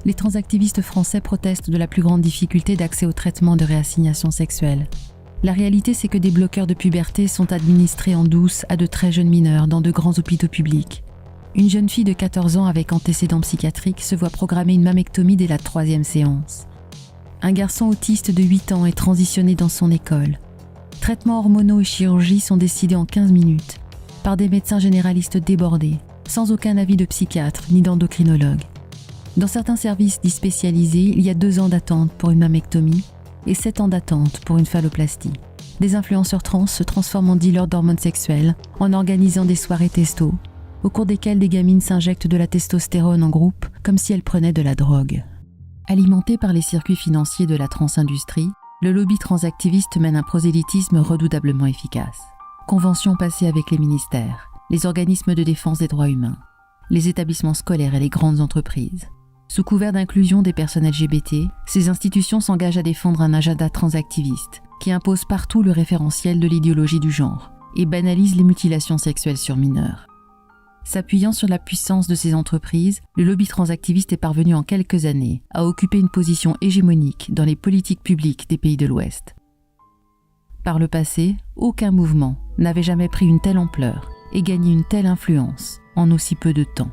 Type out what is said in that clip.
les transactivistes français protestent de la plus grande difficulté d'accès au traitement de réassignation sexuelle. La réalité, c'est que des bloqueurs de puberté sont administrés en douce à de très jeunes mineurs dans de grands hôpitaux publics. Une jeune fille de 14 ans avec antécédents psychiatriques se voit programmer une mammectomie dès la 3e séance. Un garçon autiste de 8 ans est transitionné dans son école. Traitements hormonaux et chirurgies sont décidés en 15 minutes par des médecins généralistes débordés, sans aucun avis de psychiatre ni d'endocrinologue. Dans certains services dits spécialisés, il y a 2 ans d'attente pour une mammectomie et 7 ans d'attente pour une phalloplastie. Des influenceurs trans se transforment en dealers d'hormones sexuelles en organisant des soirées testo, au cours desquelles des gamines s'injectent de la testostérone en groupe comme si elles prenaient de la drogue. Alimenté par les circuits financiers de la transindustrie, le lobby transactiviste mène un prosélytisme redoutablement efficace. Conventions passées avec les ministères, les organismes de défense des droits humains, les établissements scolaires et les grandes entreprises. Sous couvert d'inclusion des personnes LGBT, ces institutions s'engagent à défendre un agenda transactiviste qui impose partout le référentiel de l'idéologie du genre et banalise les mutilations sexuelles sur mineurs. S'appuyant sur la puissance de ces entreprises, le lobby transactiviste est parvenu en quelques années à occuper une position hégémonique dans les politiques publiques des pays de l'Ouest. Par le passé, aucun mouvement n'avait jamais pris une telle ampleur et gagné une telle influence en aussi peu de temps.